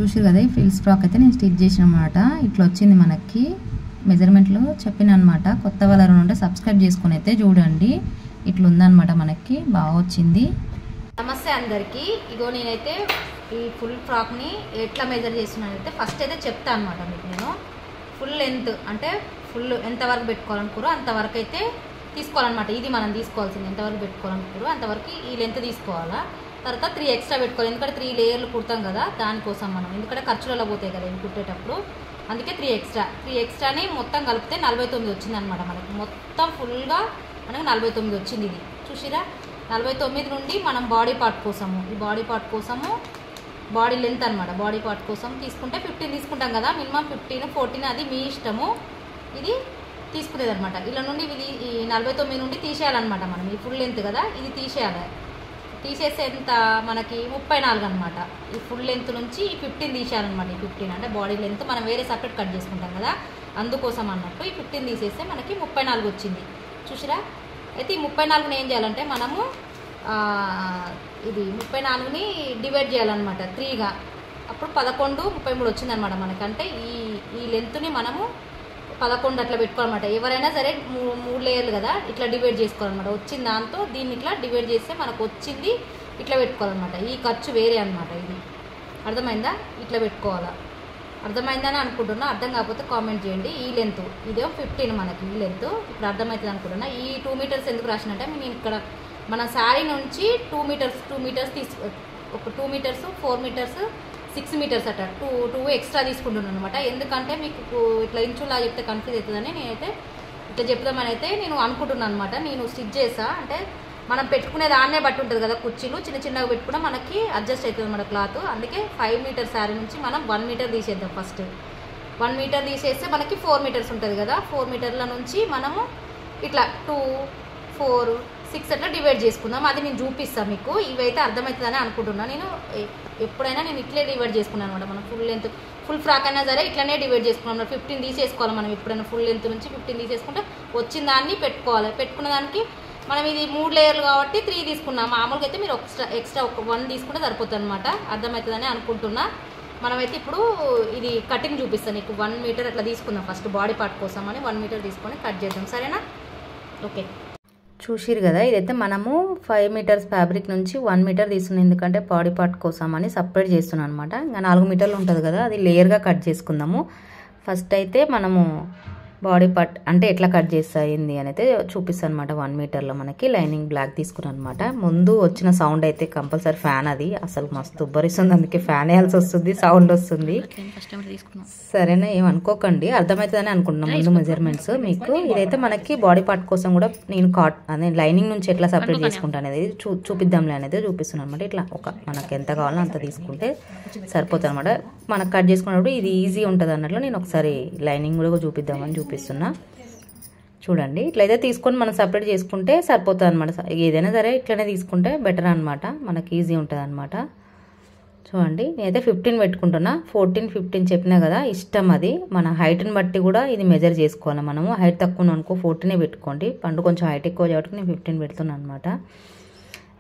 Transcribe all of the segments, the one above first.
చూసారు కదా ఈ ఫ్రిల్స్ ఫ్రాక్ అయితే నేను స్టిచ్ చేసిన అన్నమాట. ఇట్లా వచ్చింది మనకి మెజర్మెంట్లో చెప్పిన అనమాట. కొత్త వాళ్ళ ఉంటే సబ్స్క్రైబ్ చేసుకుని అయితే చూడండి. ఇట్లా ఉందన్నమాట, మనకి బాగా వచ్చింది. నమస్తే అందరికీ. ఇగో నేనైతే ఈ ఫుల్ ఫ్రాక్ని ఎట్లా మెజర్ చేస్తున్నానైతే ఫస్ట్ అయితే చెప్తాను అనమాట మీకు. నేను ఫుల్ లెంత్ అంటే ఫుల్ ఎంతవరకు పెట్టుకోవాలనుకోరో అంతవరకు అయితే తీసుకోవాలన్నమాట. ఇది మనం తీసుకోవాల్సింది ఎంతవరకు పెట్టుకోవాలనుకోరు అంతవరకు ఈ లెంత్ తీసుకోవాలా. తర్వాత 3 ఎక్స్ట్రా పెట్టుకోవాలి, ఎందుకంటే 3 లేయర్లు కుడతాం కదా దానికోసం మనం. ఎందుకంటే ఖర్చులలో పోతాయి కదా ఇవి కుట్టేటప్పుడు, అందుకే 3 ఎక్స్ట్రాని మొత్తం కలిపితే 49 వచ్చింది అనమాట. మనకి మొత్తం ఫుల్గా మనకు 49 వచ్చింది. ఇది చూసిరా 49 నుండి మనం బాడీ పార్ట్ కోసము, ఈ బాడీ పార్ట్ కోసము బాడీ లెంత్ అనమాట. బాడీ పార్ట్ కోసం తీసుకుంటే 15 తీసుకుంటాం కదా, మినిమం 15 14 అది మీ ఇష్టము. ఇది తీసుకునేది అనమాట. ఇలా నుండి ఇది ఈ 49 నుండి తీసేయాలన్నమాట మనం. ఈ ఫుల్ లెంత్ కదా ఇది తీసేయాలి. తీసేసేంత మనకి 34 అనమాట. ఈ ఫుల్ లెంత్ నుంచి ఈ 15 తీసేయాలన్నమాట. ఈ 15 అంటే బాడీ లెంత్ మనం వేరే సపరేట్ కట్ చేసుకుంటాం కదా, అందుకోసం అన్నట్టు ఈ 15 తీసేస్తే మనకి 34 వచ్చింది. చూసిరా. అయితే ఈ 34ని ఏం చేయాలంటే మనము ఇది 34ని డివైడ్ చేయాలన్నమాట 3గా. అప్పుడు 11 33 వచ్చిందనమాట మనకి. అంటే ఈ లెంత్ని మనము 11 అట్లా పెట్టుకోవాలన్నమాట. ఎవరైనా సరే 3 లేయర్లు కదా ఇట్లా డివైడ్ చేసుకోవాలన్నమాట. వచ్చిన దాంతో దీన్ని ఇట్లా డివైడ్ చేస్తే మనకు వచ్చింది ఇట్లా పెట్టుకోవాలన్నమాట. ఈ ఖర్చు వేరే అనమాట. ఇది అర్థమైందా? ఇట్లా పెట్టుకోవాలా. అర్థమైందని అనుకుంటున్నా. అర్థం కాకపోతే కామెంట్ చేయండి. ఈ లెంత్ ఇదేమో 15 మనకి ఈ లెంత్. ఇప్పుడు అర్థమవుతుంది అనుకుంటున్నా. ఈ 2 మీటర్స్ ఎందుకు రాసినంటే నేను ఇక్కడ మన శారీ నుంచి 2 మీటర్స్ ఒక 2 మీటర్స్ 4 మీటర్స్ 6 మీటర్స్ అట 2 ఎక్స్ట్రా తీసుకుంటున్నాను అనమాట. ఎందుకంటే మీకు ఇట్లా ఇంచులా చెప్తే కన్ఫ్యూజ్ అవుతుందని నేనైతే ఇట్లా చెప్దామని అయితే నేను అనుకుంటున్నాను అనమాట. నేను స్టిచ్ చేసా అంటే మనం పెట్టుకునే దాన్నే బట్టి ఉంటుంది కదా. కుర్చీలు చిన్నగా పెట్టుకున్నా మనకి అడ్జస్ట్ అవుతుంది మన క్లాత్. అందుకే 5 మీటర్ శారీ నుంచి మనం 1 మీటర్ తీసేద్దాం. ఫస్ట్ 1 మీటర్ తీసేస్తే మనకి 4 మీటర్స్ ఉంటుంది కదా. 4 మీటర్ల నుంచి మనము ఇట్లా 2 4 6 అట్లా డివైడ్ చేసుకుందాం. అది నేను చూపిస్తాను మీకు. ఇవైతే అర్థమవుతుందని అనుకుంటున్నాను. నేను ఎప్పుడైనా నేను ఇట్లే డివైడ్ చేసుకున్నాను అనమాట. మనం ఫుల్ లెంత్ ఫుల్ ఫ్రాక్ అయినా సరే ఇట్లనే డివైడ్ చేసుకున్నాం. 15 తీసేసుకోవాలి మనం. ఎప్పుడైనా ఫుల్ లెంత్ నుంచి 15 తీసేసుకుంటే వచ్చిన దాన్ని పెట్టుకోవాలి. పెట్టుకున్న దానికి మనం ఇది 3 లేయర్లు కాబట్టి 3 తీసుకున్నాం. మామూలుగా అయితే మీరు ఎక్స్ట్రా ఒక 1 తీసుకుంటే సరిపోతుంది అనమాట. అర్థమవుతుందని అనుకుంటున్నా. మనమైతే ఇప్పుడు ఇది కటింగ్ చూపిస్తాను నీకు. 1 మీటర్ అట్లా తీసుకుందాం ఫస్ట్ బాడీ పార్ట్ కోసం అని 1 మీటర్ తీసుకొని కట్ చేద్దాం. సరేనా? ఓకే. చూసిరు కదా ఇదైతే మనము 5 మీటర్స్ ఫ్యాబ్రిక్ నుంచి 1 మీటర్ తీసుకున్నాం. ఎందుకంటే బాడీ పార్ట్ కోసం అని సపరేట్ చేస్తున్నాను అనమాట. ఇంకా 4 మీటర్లు ఉంటుంది కదా, అది లేయర్గా కట్ చేసుకుందాము. ఫస్ట్ అయితే మనము బాడీ పార్ట్ అంటే ఎట్లా కట్ చేస్తాయింది అని అయితే చూపిస్తాను అనమాట. 1 మీటర్లో మనకి లైనింగ్ బ్లాక్ తీసుకున్నాను అనమాట. ముందు వచ్చిన సౌండ్ అయితే కంపల్సరీ ఫ్యాన్, అది అసలు మస్తు ఉబ్బరిస్తుంది. అందుకే ఫ్యాన్ వేయాల్సి వస్తుంది, సౌండ్ వస్తుంది. సరేనా, ఏమనుకోకండి. అర్థమవుతుందని అనుకుంటున్నాం ముందు మెజర్మెంట్స్ మీకు. ఇదైతే మనకి బాడీ పార్ట్ కోసం కూడా నేను అదే లైనింగ్ నుంచి ఎట్లా సపరేట్ చేసుకుంటాను అనేది చూపిద్దాంలే అనేది చూపిస్తున్నాను అనమాట. ఇట్లా మనకి ఎంత కావాలో అంత తీసుకుంటే సరిపోతుంది అనమాట. మనకు కట్ చేసుకున్నప్పుడు ఇది ఈజీ ఉంటుంది అన్నట్లు నేను ఒకసారి లైనింగ్ కూడా చూపిద్దామని చూపిస్తున్నా. చూడండి ఇట్లయితే తీసుకొని మనం సపరేట్ చేసుకుంటే సరిపోతుంది అనమాట. ఏదైనా సరే ఇట్లనే తీసుకుంటే బెటర్ అనమాట, మనకి ఈజీ ఉంటుంది అనమాట. చూడండి నేనైతే 15 పెట్టుకుంటున్నా. 14 15 చెప్పినా కదా, ఇష్టం అది. మన హైట్ని బట్టి కూడా ఇది మెజర్ చేసుకోవాలి మనము. హైట్ తక్కువ అనుకో 14 పెట్టుకోండి. పండు కొంచెం హైట్ ఎక్కువ కాబట్టి నేను 15 పెడుతున్నాను అనమాట.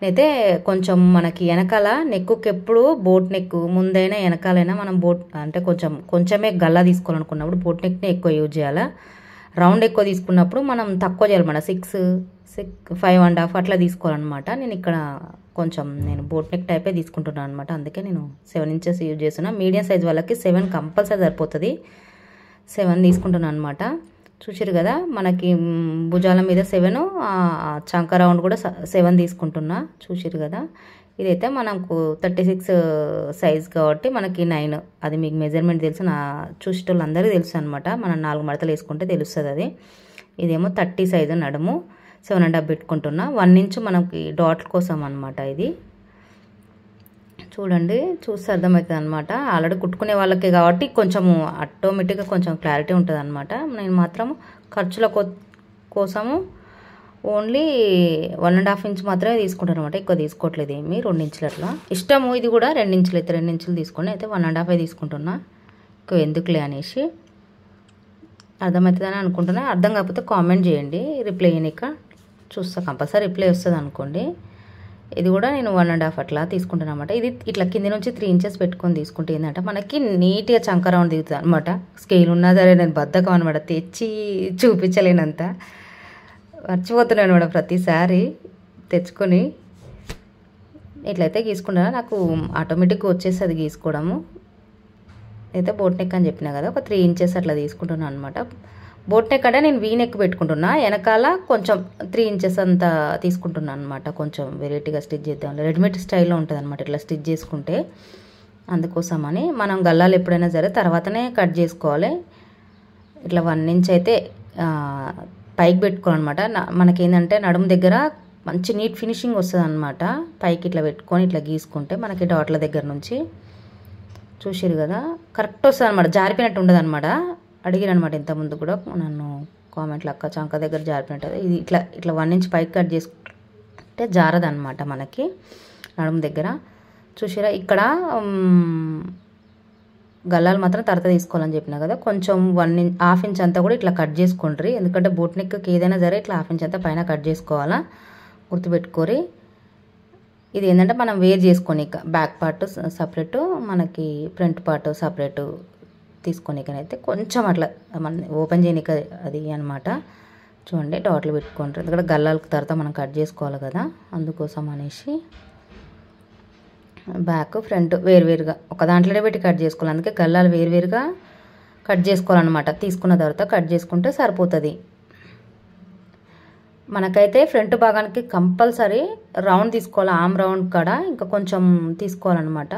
అయితే కొంచెం మనకి వెనకాల నెక్కుకి ఎప్పుడు బోట్ నెక్ ముందైనా వెనకాలైనా మనం బోట్ అంటే కొంచెమే గల్లా తీసుకోవాలనుకున్నప్పుడు బోట్ నెక్ని ఎక్కువ యూజ్ చేయాలా. రౌండ్ ఎక్కువ తీసుకున్నప్పుడు మనం తక్కువ చేయాలన్నమాట. 6 5.5 అట్లా తీసుకోవాలన్నమాట. నేను ఇక్కడ నేను బోట్ నెక్ టైపే తీసుకుంటున్నాను అనమాట. అందుకే నేను 7 ఇంచెస్ యూజ్ చేస్తున్నా. మీడియం సైజ్ వాళ్ళకి 7 కంపల్సరీ సరిపోతుంది. 7 తీసుకుంటున్నాను అనమాట. చూసారు కదా మనకి భుజాల మీద 7, చంక రౌండ్ కూడా 7 తీసుకుంటున్నా. చూసారు కదా ఇదైతే మనకు 36 సైజ్ కాబట్టి మనకి 9. అది మీకు మెజర్మెంట్ తెలుసు, నా చూసేటోళ్ళందరికీ తెలుసు అనమాట. మనం 4 మడతలు వేసుకుంటే తెలుస్తుంది అది. ఇదేమో 30 సైజు నడుము 7.5 పెట్టుకుంటున్నా. 1 ఇంచు మనకి డాట్ల కోసం అనమాట. ఇది చూడండి చూస్తే అర్థమవుతుంది అనమాట. ఆల్రెడీ కుట్టుకునే వాళ్ళకే కాబట్టి కొంచెము ఆటోమేటిక్గా కొంచెం క్లారిటీ ఉంటుంది అనమాట. నేను మాత్రం ఖర్చుల కోసము ఓన్లీ 1.5 ఇంచ్ మాత్రమే తీసుకుంటాను అనమాట. ఎక్కువ తీసుకోవట్లేదు ఏమి. 2 ఇంచులు అట్లా ఇష్టము. ఇది కూడా 2 ఇంచులు అయితే 2 ఇంచులు తీసుకొని అయితే 1.5 తీసుకుంటున్నా. ఎక్కువ ఎందుకులే అనేసి. అర్థమవుతుందని అనుకుంటున్నా. అర్థం కాకపోతే కామెంట్ చేయండి, రిప్లై చేయనిక చూస్తా. కంపల్సరీ రిప్లై వస్తుంది అనుకోండి. ఇది కూడా నేను 1.5 అట్లా తీసుకుంటాను అనమాట. ఇది ఇట్లా కింది నుంచి 3 ఇంచెస్ పెట్టుకొని తీసుకుంటే ఏంటంటే మనకి నీట్గా చంక రౌండ్ దిగుతుంది అనమాట. స్కేల్ ఉన్నా సరే నేను బద్ధకం అనమాట, తెచ్చి చూపించలేనంత మర్చిపోతున్నాను అనమాట. ప్రతిసారి తెచ్చుకొని ఇట్లయితే గీసుకుంటా నాకు ఆటోమేటిక్గా వచ్చేస్తుంది గీసుకోవడము. అయితే బోట్ నెక్ అని చెప్పినా కదా, ఒక 3 ఇంచెస్ అట్లా తీసుకుంటున్నాను అనమాట. బోట్ నెక్ అంటే నేను వీ నెక్ పెట్టుకుంటున్నా, వెనకాల కొంచెం 3 ఇంచెస్ అంతా తీసుకుంటున్నాను అనమాట. కొంచెం వెరైటీగా స్టిచ్ చేద్దాం, రెడీమేడ్ స్టైల్లో ఉంటుంది అనమాట ఇట్లా స్టిచ్ చేసుకుంటే. అందుకోసమని మనం గల్లాలు ఎప్పుడైనా సరే తర్వాతనే కట్ చేసుకోవాలి. ఇట్లా 1 ఇంచ్ అయితే పైకి పెట్టుకోవాలన్నమాట. మనకేంటంటే నడుము దగ్గర మంచి నీట్ ఫినిషింగ్ వస్తుంది అనమాట. పైకి ఇట్లా పెట్టుకొని ఇట్లా గీసుకుంటే మనకి డాట్ల దగ్గర నుంచి చూసిరు కదా కరెక్ట్ వస్తుంది అనమాట, జారిపోయినట్టు ఉండదు అనమాట. అడిగిరు అనమాట ఇంతకుముందు కూడా నన్ను కామెంట్లు, అక్క చంక దగ్గర జారిపోయినట్టు. ఇది ఇట్లా ఇట్లా 1 ఇంచ్ పైకి కట్ చేసుకుంటే జారదనమాట మనకి నడుము దగ్గర. చూసిరా ఇక్కడ గల్లాలు మాత్రం తర్వాత తీసుకోవాలని చెప్పినా కదా, కొంచెం 1.5 ఇంచ్ అంతా కూడా ఇట్లా కట్ చేసుకుంటారు. ఎందుకంటే బోట్ నెక్కి ఏదైనా సరే ఇట్లా 1/2 ఇంచ్ అంతా పైన కట్ చేసుకోవాలా, గుర్తుపెట్టుకోరి. ఇది ఏంటంటే మనం వేర్ చేసుకొని బ్యాక్ పార్ట్ సపరేటు, మనకి ఫ్రంట్ పార్ట్ సపరేటు తీసుకొనికనైతే కొంచెం అట్లా మన ఓపెన్ చేయనిక అది అనమాట. చూడండి డాట్లు పెట్టుకుంటారు, ఎందుకంటే గల్లాలకు తర్వాత మనం కట్ చేసుకోవాలి కదా, అందుకోసం అనేసి బ్యాక్ ఫ్రంట్ వేరువేరుగా ఒక దాంట్లోనే పెట్టి కట్ చేసుకోవాలి. అందుకే గల్లాలు వేరువేరుగా కట్ చేసుకోవాలన్నమాట. తీసుకున్న తర్వాత కట్ చేసుకుంటే సరిపోతుంది. మనకైతే ఫ్రంట్ భాగానికి కంపల్సరీ రౌండ్ తీసుకోవాలి, ఆమ్ రౌండ్ కాడ ఇంకా కొంచెం తీసుకోవాలన్నమాట.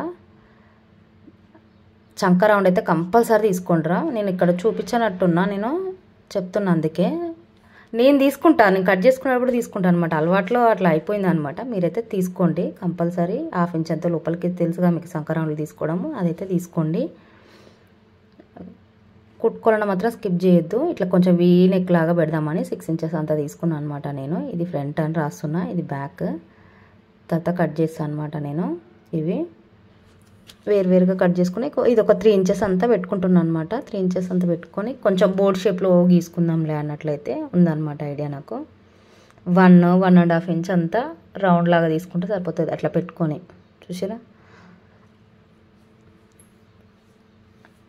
చంక రౌండ్ అయితే కంపల్సరీ తీసుకుంటారా. నేను ఇక్కడ చూపించినట్టున్నా, నేను చెప్తున్నా, అందుకే నేను తీసుకుంటాను. నేను కట్ చేసుకున్నప్పుడు తీసుకుంటాను అనమాట, అలవాట్లో అట్లా అయిపోయింది అనమాట. మీరైతే తీసుకోండి కంపల్సరీ. 1/2 ఇంచ్ అంత లోపలికి తెలుసుగా మీకు చంక రౌండ్లు తీసుకోవడము, అదైతే తీసుకోండి. కుట్టుకోవడం మాత్రం స్కిప్ చేయొద్దు. ఇట్లా కొంచెం వీ నెక్ లాగా పెడదామని 6 ఇంచెస్ అంతా తీసుకున్నాను అనమాట. నేను ఇది ఫ్రంట్ అని రాస్తున్నా, ఇది బ్యాక్. తర్వాత కట్ చేస్తాను అనమాట. నేను ఇవి వేరువేరుగా కట్ చేసుకుని ఇది ఒక 3 ఇంచెస్ అంతా పెట్టుకుంటున్నాను అనమాట. 3 ఇంచెస్ అంతా పెట్టుకొని కొంచెం బోర్డ్ షేప్లో గీసుకుందాంలే అన్నట్లయితే ఉందన్నమాట ఐడియా నాకు. 1.5 ఇంచ్ అంతా రౌండ్ లాగా తీసుకుంటే సరిపోతుంది అట్లా పెట్టుకొని. చూసారా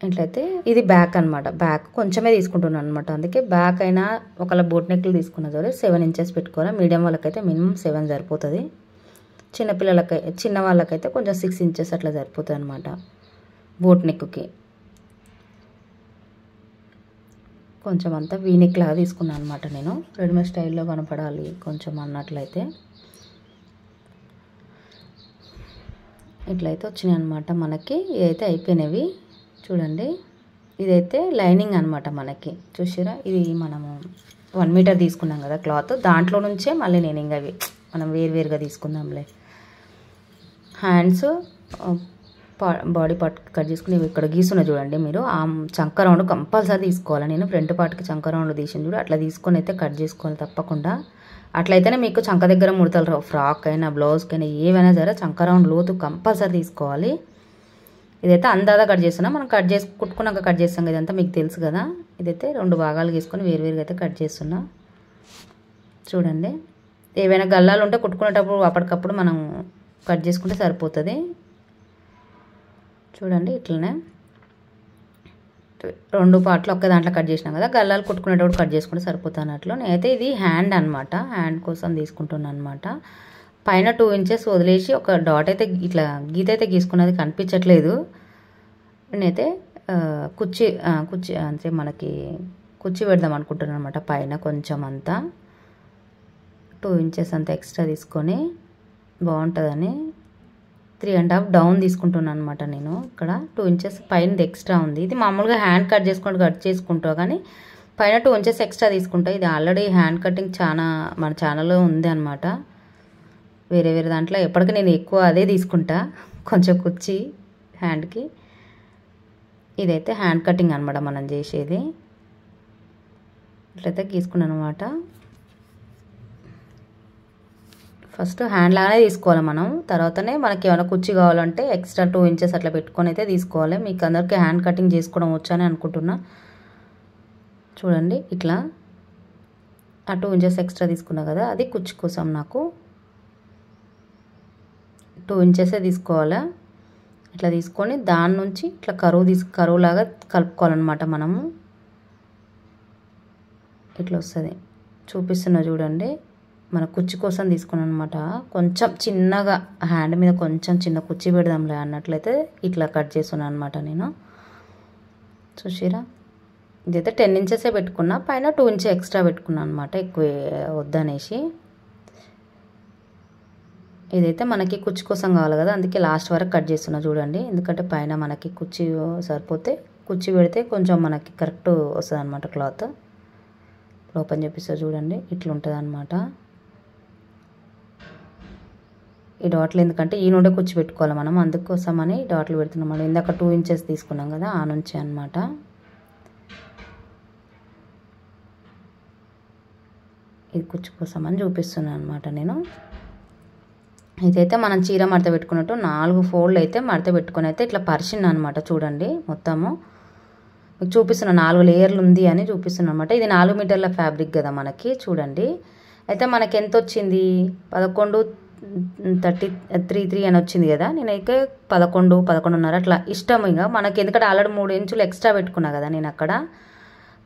ఇట్లయితే ఇది బ్యాక్ అనమాట. బ్యాక్ కొంచెమే తీసుకుంటున్నాను అనమాట. అందుకే బ్యాక్ అయినా ఒకవేళ బోట్ నెక్లు తీసుకున్న సరే 7 ఇంచెస్ పెట్టుకోవాలి. మీడియం వాళ్ళకైతే మినిమం 7 సరిపోతుంది. చిన్న వాళ్ళకైతే కొంచెం 6 ఇంచెస్ అట్లా సరిపోతుంది అనమాట బోట్ నెక్కి. కొంచెం అంతా వీ నెక్ లాగా తీసుకున్నాను అనమాట నేను, రెడీమేడ్ స్టైల్లో కనపడాలి కొంచెం అన్నట్లయితే. ఇట్లయితే వచ్చినాయి అనమాట మనకి. ఇదైతే అయిపోయినవి చూడండి. ఇదైతే లైనింగ్ అనమాట మనకి. చూసారా ఇది మనము 1 మీటర్ తీసుకున్నాం కదా క్లాత్, దాంట్లో నుంచే మళ్ళీ నేను ఇంకా మనం వేరువేరుగా తీసుకుందాంలే. హ్యాండ్స్ బాడీ పార్ట్ కట్ చేసుకుని ఇక్కడ గీస్తున్నా చూడండి మీరు. ఆ చంక రౌండ్ కంపల్సరీ తీసుకోవాలి. నేను ఫ్రంట్ పార్ట్కి చంక రౌండ్ తీసింది చూడు, అట్లా తీసుకొని అయితే కట్ చేసుకోవాలి తప్పకుండా. అట్లయితేనే మీకు చంక దగ్గర ముడతలు రావు. ఫ్రాక్ అయినా బ్లౌజ్కి అయినా ఏవైనా సరే చంక రౌండ్ లోతు కంపల్సరీ తీసుకోవాలి. ఇదైతే అందాదా కట్ చేస్తున్నా, మనం కట్ చేసి కుట్టుకున్నాక కట్ చేస్తాం కదా, ఇదంతా మీకు తెలుసు కదా. ఇదైతే 2 భాగాలు తీసుకొని వేరువేరుగా అయితే కట్ చేస్తున్నా చూడండి. ఏవైనా గల్లాలు ఉంటే కుట్టుకునేటప్పుడు అప్పటికప్పుడు మనం కట్ చేసుకుంటే సరిపోతుంది. చూడండి ఇట్లనే 2 పార్ట్లు ఒక్క దాంట్లో కట్ చేసినాం కదా, గల్లాలు కుట్టుకునేటప్పుడు కట్ చేసుకుంటే సరిపోతుంది అన్నట్లు. నేనైతే ఇది హ్యాండ్ అనమాట, హ్యాండ్ కోసం తీసుకుంటున్నాను అనమాట. పైన 2 ఇంచెస్ వదిలేసి ఒక డాట్ అయితే ఇట్లా గీత అయితే గీసుకున్నది కనిపించట్లేదు. నేనైతే కుర్చీ అంటే మనకి కుర్చీ పెడదాం అనుకుంటున్నాను అనమాట. పైన కొంచెం అంతా 2 ఇంచెస్ అంతా ఎక్స్ట్రా తీసుకొని బాగుంటుందని 3.5 డౌన్ తీసుకుంటున్నాను అనమాట నేను. ఇక్కడ 2 ఇంచెస్ పైన ఎక్స్ట్రా ఉంది. ఇది మామూలుగా హ్యాండ్ కట్ చేసుకుంటా కానీ పైన 2 ఇంచెస్ ఎక్స్ట్రా తీసుకుంటా. ఇది ఆల్రెడీ హ్యాండ్ కటింగ్ చాలా మన ఛానల్లో ఉంది అనమాట. వేరే దాంట్లో ఎప్పటికీ నేను ఎక్కువ అదే తీసుకుంటా, కొంచెం కుర్చీ హ్యాండ్కి. ఇదైతే హ్యాండ్ కటింగ్ అనమాట మనం చేసేది. ఇట్లయితే గీసుకున్నాను అనమాట. ఫస్ట్ హ్యాండ్ లాగానే తీసుకోవాలి మనం, తర్వాతనే మనకి ఏమైనా కుర్చీ కావాలంటే ఎక్స్ట్రా 2 ఇంచెస్ అట్లా పెట్టుకొని అయితే తీసుకోవాలి. మీకు అందరికీ హ్యాండ్ కటింగ్ చేసుకోవడం వచ్చని అనుకుంటున్నా. చూడండి ఇట్లా ఆ 2 ఇంచెస్ ఎక్స్ట్రా తీసుకున్నా కదా, అది కుర్చీ కోసం నాకు. 2 ఇంచెస్ తీసుకోవాలా. ఇట్లా తీసుకొని దాని నుంచి ఇట్లా కరువులాగా కలుపుకోవాలన్నమాట మనము. ఇట్లా వస్తుంది, చూపిస్తున్నా చూడండి. మన కుర్చీ కోసం తీసుకున్నాను అనమాట. కొంచెం చిన్నగా హ్యాండ్ మీద కొంచెం చిన్న కుర్చీ పెడదాంలే అన్నట్లయితే ఇట్లా కట్ చేస్తున్నాను అనమాట నేను. చూసిరా, ఇదైతే 10 ఇంచెసే పెట్టుకున్నా, పైన 2 ఇంచెస్ ఎక్స్ట్రా పెట్టుకున్నాను అనమాట, ఎక్కువ వద్దనేసి. ఇదైతే మనకి కుర్చీ కోసం కావాలి కదా, అందుకే లాస్ట్ వరకు కట్ చేస్తున్నా చూడండి. ఎందుకంటే పైన మనకి కుర్చీ సరిపోతే, కుర్చీ పెడితే కొంచెం మనకి కరెక్ట్ వస్తుంది అనమాట క్లాత్. ఓపెన్ చేపిస్తా చూడండి, ఇట్లా ఉంటుంది అనమాట. ఈ డాట్లు ఎందుకంటే ఈ నుండే కుర్చీ పెట్టుకోవాలి మనం, అందుకోసమని డాట్లు పెడుతున్నాం. మనం ఇందాక 2 ఇంచెస్ తీసుకున్నాం కదా, ఆ నుంచి అనమాట. ఇది కుర్చీ కోసం అని చూపిస్తున్నాను అనమాట నేను. ఇదైతే మనం చీర మడత పెట్టుకున్నట్టు 4 ఫోల్డ్ అయితే మడత పెట్టుకుని అయితే ఇట్లా పరిచింది అనమాట. చూడండి మొత్తము మీకు చూపిస్తున్నా 4 లేయర్లు ఉంది అని చూపిస్తున్నా అనమాట. ఇది 4 మీటర్ల ఫ్యాబ్రిక్ కదా మనకి. చూడండి అయితే మనకి ఎంత వచ్చింది, 11.33 అని వచ్చింది కదా. నేనైతే 11.5 అట్లా ఇష్టం. ఇక మనకి ఎందుకంటే ఆల్రెడీ 3 ఇంచులు ఎక్స్ట్రా పెట్టుకున్నా కదా నేను. అక్కడ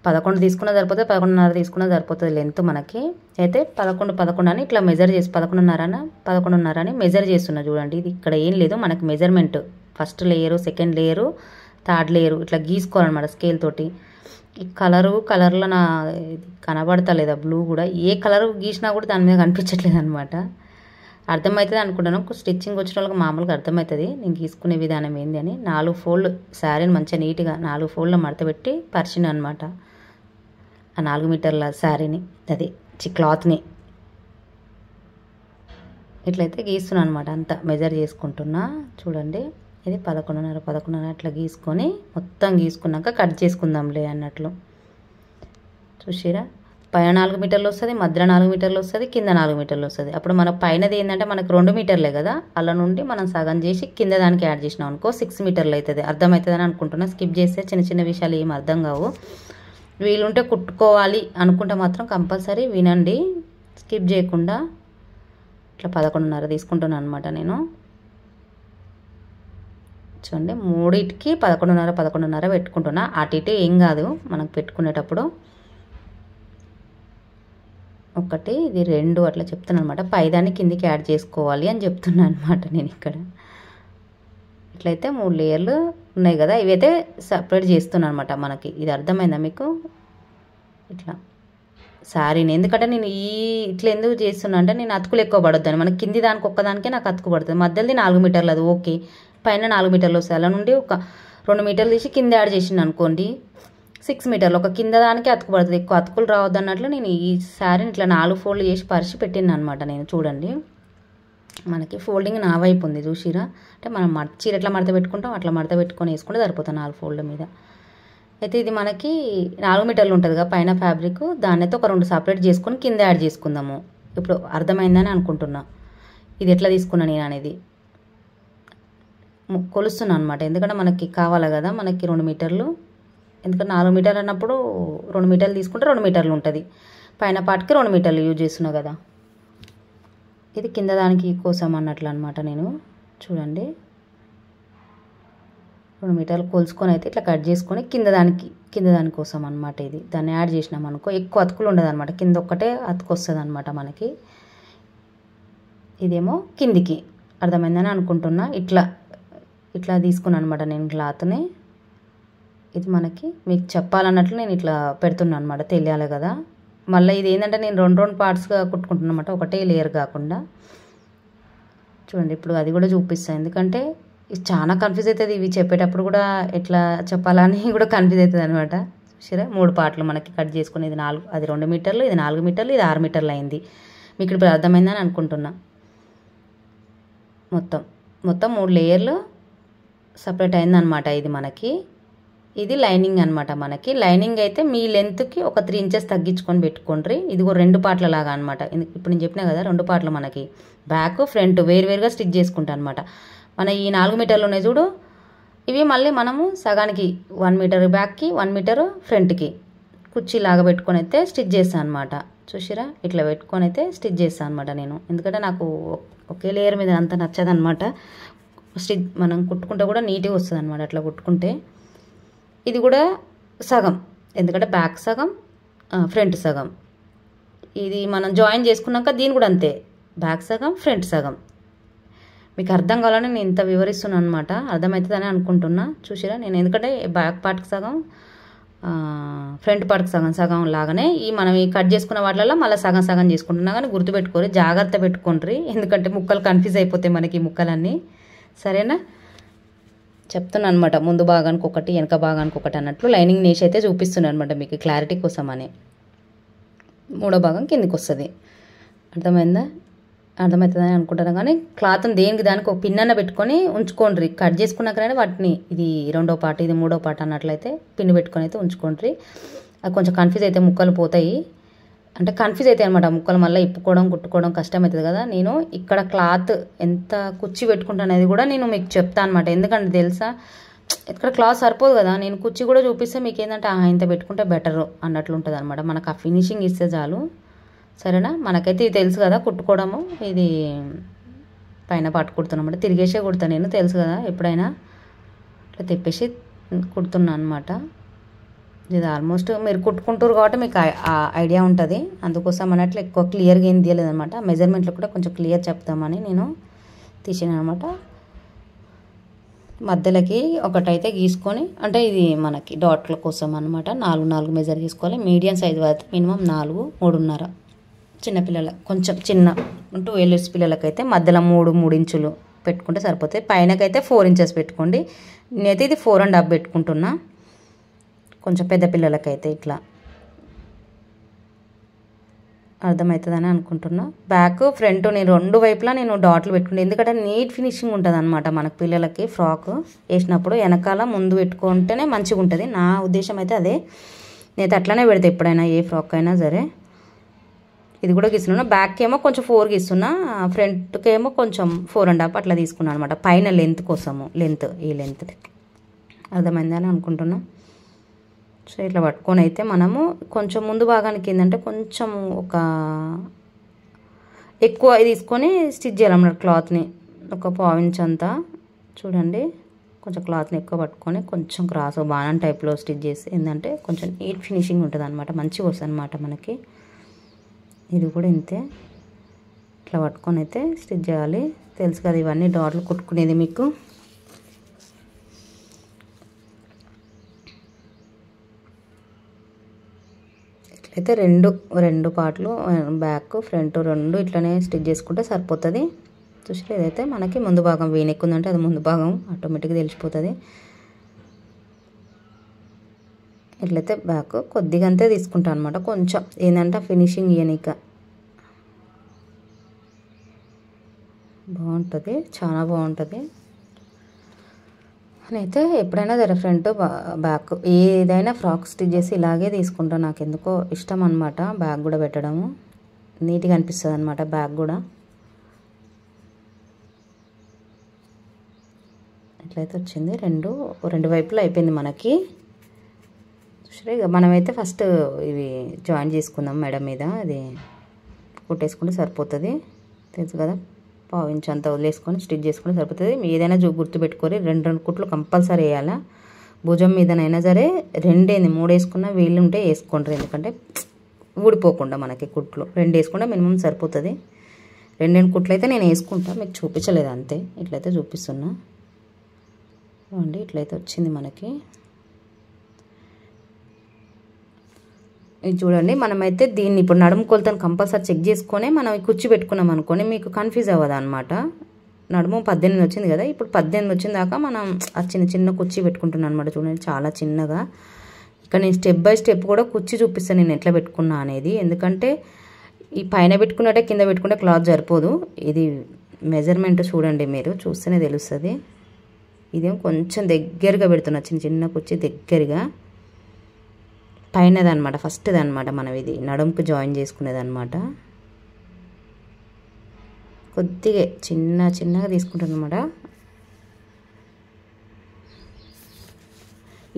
11 తీసుకున్నా సరిపోతుంది, 11.5 తీసుకున్నా సరిపోతుంది లెంత్ మనకి. అయితే 11 అని ఇట్లా మెజర్ చేసి 11.5 అని మెజర్ చేస్తున్నా చూడండి. ఇది ఇక్కడ ఏం లేదు, మనకి measurement first layer, second layer, third layer ఇట్లా గీసుకోవాలన్నమాట స్కేల్ తోటి. ఈ కలర్లో నా కనబడతలేదా బ్లూ కూడా, ఏ కలర్ గీసినా కూడా దాని మీద కనిపించట్లేదు అనమాట. అర్థమవుతుంది అనుకుంటాను, స్టిచ్చింగ్ వచ్చిన వాళ్ళకి మామూలుగా అర్థమవుతుంది నేను గీసుకునే విధానం ఏంది అని. 4 ఫోల్డ్ శారీని మంచిగా నీట్గా 4 ఫోల్డ్లో మడతపెట్టి పరిచిన అనమాట ఆ 4 మీటర్ల శారీని, అది క్లాత్ని ఇట్లయితే గీస్తున్నాను అనమాట. అంతా మెజర్ చేసుకుంటున్నా చూడండి. ఇది 11.5 అట్లా గీసుకొని మొత్తం గీసుకున్నాక కట్ చేసుకుందాంలే అన్నట్లు. చూసిరా, పైన 4 మీటర్లు వస్తుంది, మధ్యలో 4 మీటర్లు వస్తుంది, కింద 4 మీటర్లు వస్తుంది. అప్పుడు మన పైనది ఏంటంటే మనకు 2 మీటర్లే కదా, అలా నుండి మనం సగం చేసి కింద దానికి యాడ్ చేసినాం అనుకో 6 మీటర్లు అవుతుంది. అర్థమవుతుందని అనుకుంటున్నా. స్కిప్ చేస్తే చిన్న చిన్న విషయాలు ఏం అర్థం కావు. వీలుంటే కుట్టుకోవాలి అనుకుంటే మాత్రం కంపల్సరీ వినండి, స్కిప్ చేయకుండా. ఇట్లా 11.5 తీసుకుంటున్నాను అనమాట నేను. చూడండి, 3కి 11.5 పెట్టుకుంటున్నా. అటు ఇటు ఏం కాదు మనకు పెట్టుకునేటప్పుడు. 1 ఇది 2 అట్లా చెప్తున్నాను అనమాట. పైదాన్ని కిందికి యాడ్ చేసుకోవాలి అని చెప్తున్నాను అనమాట నేను ఇక్కడ. ఇట్లయితే 3 లేయర్లు ఉన్నాయి కదా, ఇవైతే సపరేట్ చేస్తున్నాను అనమాట మనకి. ఇది అర్థమైందా మీకు? ఇట్లా శారీని ఎందుకంటే నేను ఇట్లా ఎందుకు చేస్తున్నా అంటే, నేను అతుకులు ఎక్కువ పడొద్దని. మనకి కింది దానికి ఒక్కదానికే నాకు అతుకు పడుతుంది. మధ్యలోది 4 మీటర్లు, అది ఓకే. పైన 4 మీటర్లు వస్తాయి. అలా నుండి ఒక 2 మీటర్లు తీసి కింద యాడ్ చేసింది అనుకోండి 6 మీటర్లు. ఒక కింద దానికి అతుకు పడుతుంది, ఎక్కువ అతుకులు రావద్దు అన్నట్లు నేను ఈ శారీని ఇట్లా 4 ఫోల్డ్ చేసి పరిచి పెట్టింది అనమాట నేను. చూడండి మనకి ఫోల్డింగ్ నా వైపు ఉంది చూసిరా. అంటే మనం చీర ఎట్లా మడత పెట్టుకుంటాం అట్లా మడత పెట్టుకొని వేసుకుంటే సరిపోతుంది 4 ఫోల్డ్ మీద. అయితే ఇది మనకి 4 మీటర్లు ఉంటుంది కదా పైన ఫ్యాబ్రిక్, దాన్ని అయితే ఒక 2 సపరేట్ చేసుకొని కింద యాడ్ చేసుకుందాము. ఇప్పుడు అర్థమైందని అనుకుంటున్నా. ఇది ఎట్లా తీసుకున్నా నేను అనేది కొలుస్తున్నాను అనమాట. ఎందుకంటే మనకి కావాలి కదా మనకి 2 మీటర్లు. ఎందుకంటే 4 మీటర్లు అన్నప్పుడు 2 మీటర్లు తీసుకుంటే 2 మీటర్లు ఉంటుంది. పైన పాటికి 2 మీటర్లు యూజ్ చేస్తున్నా కదా. ఇది కింద దానికి కోసం అన్నట్లు అనమాట నేను. చూడండి 2 మీటర్లు కొలుసుకొని అయితే ఇట్లా కట్ చేసుకొని కింద దాని కోసం అనమాట. ఇది దాన్ని యాడ్ చేసినాం అనుకో ఎక్కువ అతుకులు ఉండదు అనమాట. కింద ఒక్కటే అతుకు వస్తుంది అనమాట మనకి. ఇదేమో కిందికి. అర్థమైందని అనుకుంటున్నా. ఇట్లా తీసుకున్నాను అనమాట నేను క్లాత్ని. ఇది మనకి మీకు చెప్పాలన్నట్లు నేను ఇట్లా పెడుతున్నాను అనమాట, తెలియాలి కదా. మళ్ళీ ఇది ఏంటంటే నేను 2 పార్ట్స్గా కుట్టుకుంటున్నా అనమాట, ఒకటే లేయర్ కాకుండా. చూడండి ఇప్పుడు అది కూడా చూపిస్తాను, ఎందుకంటే ఇది చాలా కన్ఫ్యూజ్ అవుతుంది. ఇవి చెప్పేటప్పుడు కూడా ఎట్లా చెప్పాలని కూడా కన్ఫ్యూజ్ అవుతుంది అనమాట. సరే 3 పార్ట్లు మనకి కట్ చేసుకుని ఇది 4, అది 2 మీటర్లు, ఇది 4 మీటర్లు, ఇది 6 మీటర్లు అయింది. మీకు ఇప్పుడు అర్థమైందని అనుకుంటున్నా. మొత్తం 3 లేయర్లు సపరేట్ అయిందనమాట. ఇది మనకి ఇది లైనింగ్ అనమాట. మనకి లైనింగ్ అయితే మీ లెంత్కి ఒక 3 ఇంచెస్ తగ్గించుకొని పెట్టుకోండి. ఇది 2 పార్ట్ల లాగా అనమాట. ఇప్పుడు నేను చెప్పినా కదా 2 పార్ట్లు మనకి బ్యాక్ ఫ్రంట్ వేరువేరుగా స్టిచ్ చేసుకుంటాను అనమాట. మన ఈ 4 మీటర్లు ఉన్నాయి చూడు, ఇవి మళ్ళీ మనము సగానికి 1 మీటర్ బ్యాక్కి 1 మీటర్ ఫ్రంట్కి కుర్చీలాగా పెట్టుకొని అయితే స్టిచ్ చేస్తాను అనమాట. చూసిరా ఇట్లా పెట్టుకొని అయితే స్టిచ్ చేస్తాను అనమాట నేను. ఎందుకంటే నాకు ఒకే లేయర్ మీద అంత నచ్చదనమాట. స్టిచ్ మనం కుట్టుకుంటే కూడా నీట్గా వస్తుంది అనమాట అట్లా కుట్టుకుంటే. ఇది కూడా సగం, ఎందుకంటే బ్యాక్ సగం ఫ్రంట్ సగం. ఇది మనం జాయిన్ చేసుకున్నాక దీని కూడా అంతే, బ్యాక్ సగం ఫ్రంట్ సగం. మీకు అర్థం కావాలని నేను ఇంత వివరిస్తున్నాను అనమాట, అర్థమవుతుందని అనుకుంటున్నా. చూసిరా నేను ఎందుకంటే బ్యాక్ పార్ట్కి సగం ఫ్రంట్ పార్ట్కి సగం సగం లాగానే ఈ మనం ఈ కట్ చేసుకున్న వాటిలలో మళ్ళీ సగం సగం చేసుకుంటున్నా. కానీ గుర్తుపెట్టుకోరు, జాగ్రత్త పెట్టుకోండి, ఎందుకంటే ముక్కలు కన్ఫ్యూజ్ అయిపోతాయి మనకి ఈ ముక్కలన్నీ. సరేనా, చెప్తున్నాను అనమాట. ముందు భాగానికి ఒకటి వెనక భాగానికి ఒకటి అన్నట్లు లైనింగ్ నేసి అయితే చూపిస్తున్నాను అనమాట మీకు క్లారిటీ కోసం అని. మూడో భాగం కిందికి వస్తుంది. అర్థమవుతుందని అనుకుంటాను. కానీ క్లాత్ని దేనికి దానికి ఒక పిన్ అన్న పెట్టుకొని ఉంచుకోండి. కట్ చేసుకున్నాకనే వాటిని ఇది రెండో పార్ట్ ఇది మూడో పార్ట్ అన్నట్లయితే పిన్ పెట్టుకొని అయితే ఉంచుకోండి. అది కొంచెం కన్ఫ్యూజ్ అయితే ముక్కలు పోతాయి, అంటే కన్ఫ్యూజ్ అవుతాయి అనమాట ముక్కలు. మళ్ళీ ఇప్పుకోవడం కుట్టుకోవడం కష్టం అవుతుంది కదా. నేను ఇక్కడ క్లాత్ ఎంత కుర్చీ పెట్టుకుంటాను అనేది కూడా నేను మీకు చెప్తాను అనమాట. ఎందుకంటే తెలుసా, ఇక్కడ క్లాత్ సరిపోదు కదా, నేను కుర్చీ కూడా చూపిస్తే మీకు ఏంటంటే ఇంత పెట్టుకుంటే బెటరు అన్నట్లు ఉంటుంది అనమాట. మనకు ఆ ఫినిషింగ్ ఇస్తే చాలు. సరేనా, మనకైతే ఇది తెలుసు కదా కుట్టుకోవడము. ఇది పైన పాటు కుడుతున్నమాట, తిరిగేసే కుడతాను నేను, తెలుసు కదా. ఎప్పుడైనా ఇట్లా తిప్పేసి కుడుతున్నాను అనమాట. ఇది ఆల్మోస్ట్ మీరు కుట్టుకుంటారు కాబట్టి మీకు ఐడియా ఉంటుంది. అందుకోసం అన్నట్లు ఎక్కువ క్లియర్గా ఏం తీయలేదనమాట. మెజర్మెంట్లో కూడా కొంచెం క్లియర్ చెప్తామని నేను తీసాను అనమాట. మధ్యలోకి ఒకటైతే గీసుకొని, అంటే ఇది మనకి డాట్ల కోసం అనమాట. 4 మెజర్ తీసుకోవాలి. మీడియం సైజ్ అయితే మినిమం 4, 3.5. చిన్నపిల్లల కొంచెం చిన్న 12 ఇయర్స్ పిల్లలకైతే మధ్యలో 3 ఇంచులు పెట్టుకుంటే సరిపోతాయి. పైనకైతే 4 ఇంచెస్ పెట్టుకోండి. నేనైతే ఇది 4.5 పెట్టుకుంటున్నా. కొంచెం పెద్ద పిల్లలకైతే ఇట్లా అర్థమవుతుందని అనుకుంటున్నా. బ్యాక్ ఫ్రంట్ నేను 2 వైపులా నేను డాట్లు పెట్టుకుంటే, ఎందుకంటే నీట్ ఫినిషింగ్ ఉంటుంది అనమాట మనకు పిల్లలకి. ఫ్రాక్ వేసినప్పుడు వెనకాల ముందు పెట్టుకుంటేనే మంచిగా ఉంటుంది. నా ఉద్దేశం అయితే అదే, నేనైతే అట్లనే పెడతా ఎప్పుడైనా ఏ ఫ్రాక్ అయినా సరే. ఇది కూడా గీస్తున్నా. బ్యాక్ ఏమో కొంచెం 4 గీస్తున్నా, ఫ్రంట్కి ఏమో కొంచెం 4.5 అట్లా తీసుకున్నాను అనమాట. పైన లెంత్ కోసము, ఈ లెంత్ అర్థమైందని అనుకుంటున్నా. సో ఇట్లా పట్టుకొని అయితే మనము కొంచెం ముందు భాగానికి ఏంటంటే కొంచెం ఒక ఎక్కువ తీసుకొని స్టిచ్ చేయాలన్నమాట. క్లాత్ని ఒక 1/4 ఇంచ్ అంతా చూడండి, కొంచెం క్లాత్ని ఎక్కువ పట్టుకొని కొంచెం క్రాస్ బాణం టైప్లో స్టిచ్ చేసి ఏంటంటే కొంచెం నీట్ ఫినిషింగ్ ఉంటుంది అనమాట, మంచిగా వస్తుంది అనమాట మనకి. ఇది కూడా ఇంతే, ఇట్లా పట్టుకొని అయితే స్టిచ్ చేయాలి. తెలుసు కదా ఇవన్నీ డాట్లు కుట్టుకునేది మీకు. ఇట్లయితే రెండు పార్ట్లు బ్యాక్ ఫ్రంట్ 2 ఇట్లనే స్టిచ్ చేసుకుంటే సరిపోతుంది. చూసి ఏదైతే మనకి ముందు భాగం వీనెక్ ఉందంటే అది ముందు భాగం ఆటోమేటిక్గా తెలిసిపోతుంది. ఇట్లయితే బ్యాక్ కొద్దిగా అంతే తీసుకుంటాను అనమాట. కొంచెం ఏంటంటే ఫినిషింగ్ ఇయనిక బాగుంటుంది, చాలా బాగుంటుంది. నేనైతే ఎప్పుడైనా సరే ఫ్రంట్ బ్యాక్ ఏదైనా ఫ్రాక్ స్టిచ్ చేసి ఇలాగే తీసుకుంటాను. నాకు ఎందుకో ఇష్టం అనమాట బ్యాక్ కూడా పెట్టడము, నీట్గా అనిపిస్తుంది అనమాట బ్యాక్ కూడా. ఇట్లయితే వచ్చింది, రెండు వైపులా అయిపోయింది మనకి. సరే ఇక మనమైతే ఫస్ట్ ఇవి జాయిన్ చేసుకుందాం మెడ మీద. అది కుట్టేసుకుంటే సరిపోతుంది, తెలుసు కదా. 1/4 ఇంచ్ అంతా వదిలేసుకొని స్టిచ్ చేసుకుంటే సరిపోతుంది. ఏదైనా గుర్తుపెట్టుకొని 2 కుట్లు కంపల్సరీ వేయాలా. భుజం మీదనైనా సరే 3 వేసుకున్న వీళ్ళు ఉంటే వేసుకోండి, ఎందుకంటే ఊడిపోకుండా మనకి కుట్లు 2 వేసుకుంటే మినిమం సరిపోతుంది. 2 కుట్లు అయితే నేను వేసుకుంటా, మీకు చూపించలేదు అంతే. ఇట్లయితే చూపిస్తున్నా అండి. ఇట్లయితే వచ్చింది మనకి. ఇది చూడండి, మనమైతే దీన్ని ఇప్పుడు నడుము కొలతను కంపల్సరీ చెక్ చేసుకొని మనం కుర్చీ పెట్టుకున్నాం అనుకోని మీకు కన్ఫ్యూజ్ అవ్వదు అనమాట. నడుము 18 వచ్చింది కదా, ఇప్పుడు 18 వచ్చిన దాకా మనం ఆ చిన్న కుర్చీ పెట్టుకుంటున్నాను అనమాట. చూడండి చాలా చిన్నగా. ఇక్కడ నేను స్టెప్ బై స్టెప్ కూడా కుర్చీ చూపిస్తాను నేను ఎట్లా పెట్టుకున్నా అనేది. ఎందుకంటే ఈ పైన పెట్టుకున్నట్టే కింద పెట్టుకుంటే క్లాత్ సరిపోదు. ఇది మెజర్మెంట్ చూడండి, మీరు చూస్తేనే తెలుస్తుంది. ఇదేం కొంచెం దగ్గరగా పెడుతున్నా, చిన్న కుర్చీ దగ్గరగా. పైనది అనమాట, ఫస్ట్ది అనమాట మనం ఇది నడుముకు జాయిన్ చేసుకునేది అనమాట. కొద్దిగా చిన్నగా తీసుకుంటాను అనమాట.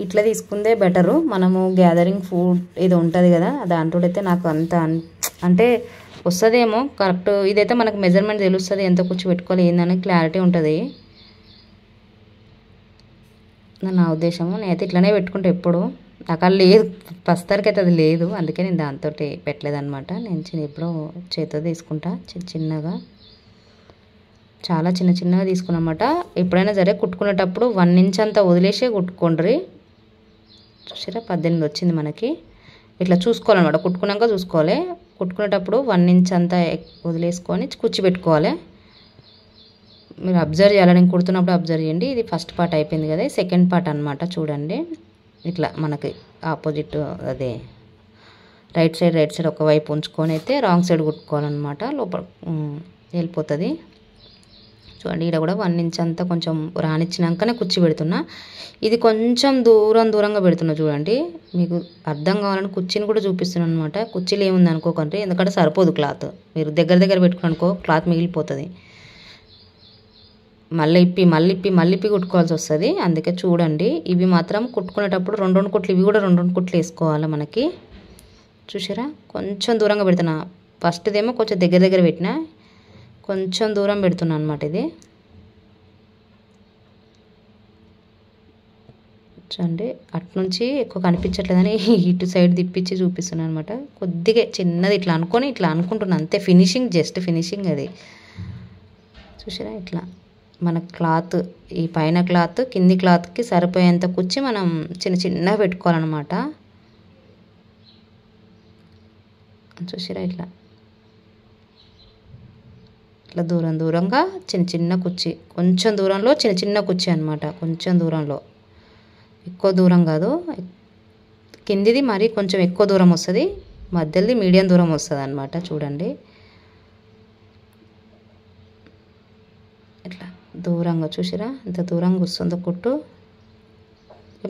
ఇట్లా తీసుకుందే బెటరు. మనము గ్యాదరింగ్ ఫుడ్ ఇది ఉంటుంది కదా, దాంట్లో అయితే నాకు అంత అంటే వస్తుందేమో కరెక్ట్. ఇదైతే మనకు మెజర్మెంట్ తెలుస్తుంది, ఎంత కుచ్చి పెట్టుకోవాలి ఏందని క్లారిటీ ఉంటుంది. నా ఉద్దేశము నేనైతే ఇట్లనే పెట్టుకుంటే ఎప్పుడు నాకు లేదు, ప్రస్తుతానికి అయితే అది లేదు, అందుకే నేను దాంతో పెట్టలేదన్నమాట. నేను ఎప్పుడో చేతితో తీసుకుంటా చిన్నగా, చాలా చిన్నగా తీసుకున్నమాట. ఎప్పుడైనా సరే కుట్టుకునేటప్పుడు 1 ఇంచ్ అంతా వదిలేసే కుట్టుకోండి. చూసారా 18 వచ్చింది మనకి. ఇట్లా చూసుకోవాలన్నమాట, కుట్టుకున్నాక చూసుకోవాలి. కుట్టుకునేటప్పుడు 1 ఇంచ్ అంతా వదిలేసుకొని కుచ్చి పెట్టుకోవాలి. మీరు అబ్జర్వ్ చేయాలి, నేను కుడుతున్నప్పుడు అబ్జర్వ్ చేయండి. ఇది ఫస్ట్ పార్ట్ అయిపోయింది కదా, సెకండ్ పార్ట్ అనమాట. చూడండి ఇట్లా మనకి ఆపోజిట్ అదే రైట్ సైడ్ ఒకవైపు ఉంచుకొని అయితే రాంగ్ సైడ్ కుట్టుకోవాలన్నమాట. లోపల వెళ్ళిపోతుంది. చూడండి ఇక్కడ కూడా 1 ఇంచ్ అంతా కొంచెం రానిచ్చినాకనే కుచ్చి పెడుతున్నా. ఇది కొంచెం దూరంగా పెడుతున్నా చూడండి. మీకు అర్థం కావాలని కుర్చీని కూడా చూపిస్తున్నాను అనమాట. కుర్చీలు ఏముంది అనుకోకండి, ఎందుకంటే సరిపోదు క్లాత్. మీరు దగ్గర పెట్టుకునుకో క్లాత్ మిగిలిపోతుంది. మళ్ళీ ఇప్పి కుట్టుకోవాల్సి వస్తుంది. అందుకే చూడండి, ఇవి మాత్రం కుట్టుకునేటప్పుడు 2 కుట్లు, ఇవి కూడా 2 కుట్లు వేసుకోవాలి మనకి. చూసారా కొంచెం దూరంగా పెడుతున్నా. ఫస్ట్దేమో కొంచెం దగ్గర పెట్టినా, కొంచెం దూరం పెడుతున్నా అనమాట. ఇది చూడండి, అట్నుంచి ఎక్కువ కనిపించట్లేదని ఇటు సైడ్ తిప్పించి చూపిస్తున్నాను అనమాట. కొద్దిగా చిన్నది ఇట్లా అనుకుంటున్నాను అంతే. జస్ట్ ఫినిషింగ్ అది. చూసారా ఇట్లా మన క్లాత్, ఈ పైన క్లాత్ కింది క్లాత్కి సరిపోయేంత కుచ్చి మనం చిన్నగా పెట్టుకోవాలన్నమాట. చూసారా ఇట్లా దూరంగా చిన్న కుచ్చి, కొంచెం దూరంలో చిన్న కుచ్చి అనమాట. కొంచెం దూరంలో, ఎక్కువ దూరం కాదు. కిందిది మరి కొంచెం ఎక్కువ దూరం వస్తుంది, మధ్యది మీడియం దూరం వస్తుంది అనమాట. చూడండి ఇట్లా దూరంగా, చూసిరా ఎంత దూరంగా వస్తుందో కుట్టు.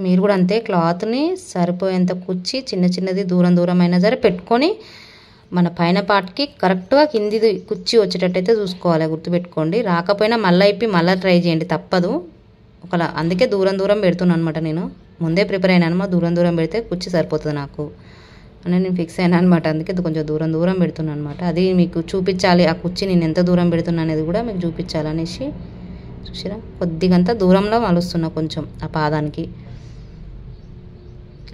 మీరు కూడా అంతే, క్లాత్ని సరిపోయేంత కుచ్చి చిన్నది దూరం అయినా సరే పెట్టుకొని మన పైన పార్ట్కి కరెక్ట్గా కిందిది కుచ్చి వచ్చేటట్టయితే చూసుకోవాలి. గుర్తుపెట్టుకోండి. రాకపోయినా మళ్ళీ ట్రై చేయండి, తప్పదు. అందుకే దూరం పెడుతున్నాను అనమాట. నేను ముందే ప్రిపేర్ అయినా దూరం పెడితే కుచ్చి సరిపోతుంది నాకు అని నేను ఫిక్స్ అయినా అనమాట. అందుకే కొంచెం దూరం పెడుతున్నాను అనమాట. అది మీకు చూపించాలి, ఆ కుచ్చి నేను ఎంత దూరం పెడుతున్నా అనేది కూడా మీకు చూపించాలనేసి. చూసిరా కొద్దిగంతా దూరంలో మలుస్తున్నా కొంచెం ఆ పాదానికి.